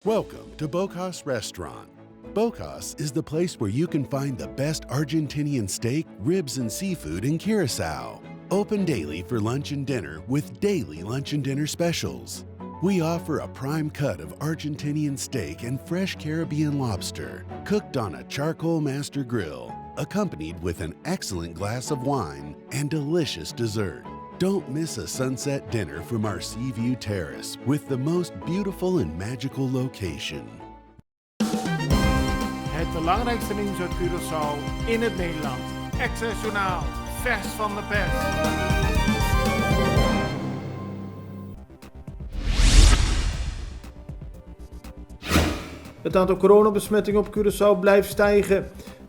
Welcome to Bocas Restaurant. Bocas is the place where you can find the best Argentinian steak, ribs, and seafood in Curacao. Open daily for lunch and dinner with daily lunch and dinner specials. We offer a prime cut of Argentinian steak and fresh Caribbean lobster, cooked on a charcoal master grill, accompanied with an excellent glass of wine and delicious dessert. Don't miss a sunset dinner from our Seaview Terrace with the most beautiful and magical location. Het belangrijkste nieuws uit Curaçao in het Nederland. Access Journaal, vers van de pers. Het aantal coronabesmettingen op Curaçao blijft stijgen.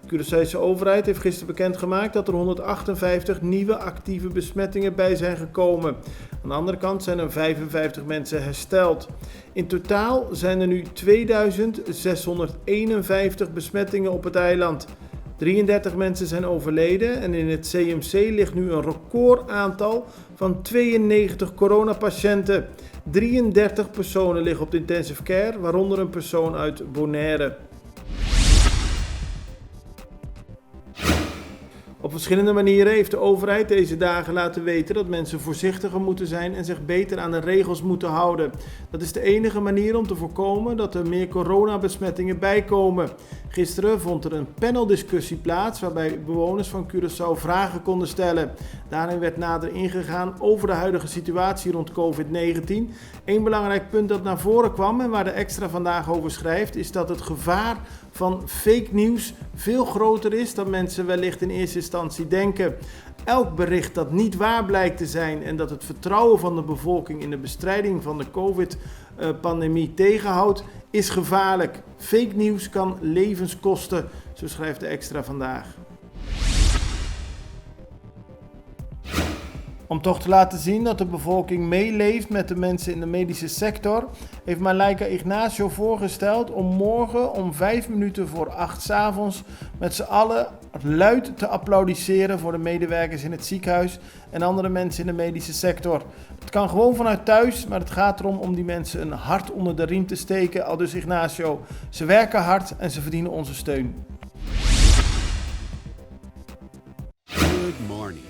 De Curaçaose overheid heeft gisteren bekendgemaakt dat er 158 nieuwe actieve besmettingen bij zijn gekomen. Aan de andere kant zijn er 55 mensen hersteld. In totaal zijn er nu 2651 besmettingen op het eiland. 33 mensen zijn overleden en in het CMC ligt nu een recordaantal van 92 coronapatiënten. 33 personen liggen op de intensive care, waaronder een persoon uit Bonaire. Op verschillende manieren heeft de overheid deze dagen laten weten dat mensen voorzichtiger moeten zijn en zich beter aan de regels moeten houden. Dat is de enige manier om te voorkomen dat er meer coronabesmettingen bijkomen. Gisteren vond er een paneldiscussie plaats waarbij bewoners van Curaçao vragen konden stellen. Daarin werd nader ingegaan over de huidige situatie rond COVID-19. Eén belangrijk punt dat naar voren kwam en waar de Extra vandaag over schrijft, is dat het gevaar van fake nieuws veel groter is dan mensen wellicht in eerste instantie denken. Elk bericht dat niet waar blijkt te zijn en dat het vertrouwen van de bevolking in de bestrijding van de COVID-pandemie tegenhoudt, is gevaarlijk. Fake nieuws kan levens kosten, zo schrijft de Extra vandaag. Om toch te laten zien dat de bevolking meeleeft met de mensen in de medische sector, heeft Malaika Ignacio voorgesteld om morgen om 5 minuten voor 8 's avonds met z'n allen luid te applaudisseren voor de medewerkers in het ziekenhuis en andere mensen in de medische sector. Het kan gewoon vanuit thuis, maar het gaat erom om die mensen een hart onder de riem te steken, aldus Ignacio. Ze werken hard en ze verdienen onze steun. Good morning.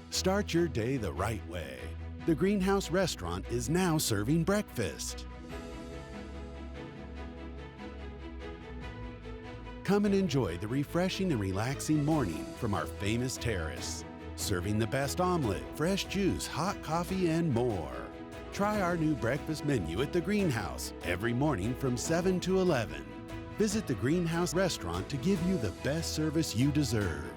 Start your day the right way. The Greenhouse Restaurant is now serving breakfast. Come and enjoy the refreshing and relaxing morning from our famous terrace. Serving the best omelet, fresh juice, hot coffee, and more. Try our new breakfast menu at the Greenhouse every morning from 7 to 11. Visit the Greenhouse Restaurant to give you the best service you deserve.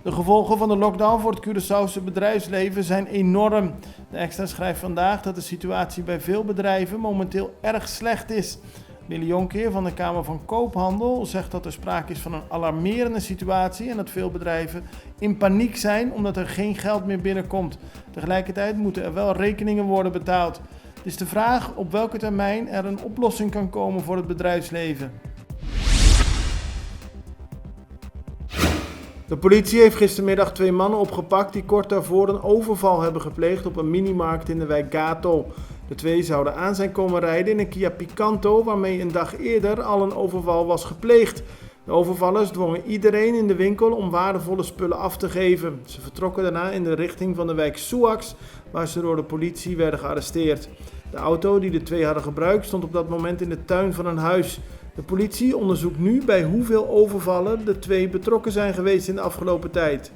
De gevolgen van de lockdown voor het Curaçaose bedrijfsleven zijn enorm. De Extra schrijft vandaag dat de situatie bij veel bedrijven momenteel erg slecht is. Willy Jonkheer van de Kamer van Koophandel zegt dat er sprake is van een alarmerende situatie en dat veel bedrijven in paniek zijn omdat er geen geld meer binnenkomt. Tegelijkertijd moeten er wel rekeningen worden betaald. Het is de vraag op welke termijn er een oplossing kan komen voor het bedrijfsleven. De politie heeft gistermiddag 2 mannen opgepakt die kort daarvoor een overval hebben gepleegd op een minimarkt in de wijk Gato. De 2 zouden aan zijn komen rijden in een Kia Picanto waarmee een dag eerder al een overval was gepleegd. De overvallers dwongen iedereen in de winkel om waardevolle spullen af te geven. Ze vertrokken daarna in de richting van de wijk Suax, waar ze door de politie werden gearresteerd. De auto die de 2 hadden gebruikt stond op dat moment in de tuin van een huis. De politie onderzoekt nu bij hoeveel overvallen de 2 betrokken zijn geweest in de afgelopen tijd.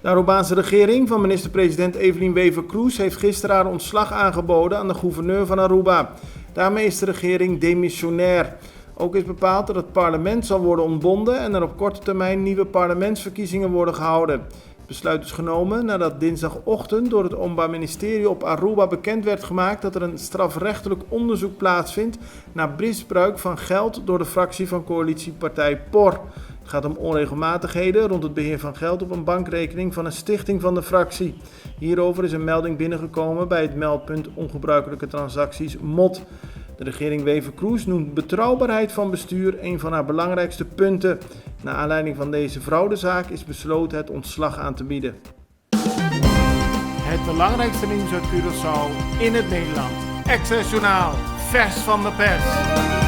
De Arubaanse regering van minister-president Evelyn Wever-Kroes heeft gisteren haar ontslag aangeboden aan de gouverneur van Aruba. Daarmee is de regering demissionair. Ook is bepaald dat het parlement zal worden ontbonden en er op korte termijn nieuwe parlementsverkiezingen worden gehouden. Het besluit is genomen nadat dinsdagochtend door het Openbaar Ministerie op Aruba bekend werd gemaakt dat er een strafrechtelijk onderzoek plaatsvindt naar misbruik van geld door de fractie van coalitiepartij POR. Het gaat om onregelmatigheden rond het beheer van geld op een bankrekening van een stichting van de fractie. Hierover is een melding binnengekomen bij het meldpunt ongebruikelijke transacties MOT. De regering Wever-Kroes noemt betrouwbaarheid van bestuur een van haar belangrijkste punten. Naar aanleiding van deze fraudezaak is besloten het ontslag aan te bieden. Het belangrijkste nieuws uit Curaçao in het Nederland. Access Journaal, vers van de pers.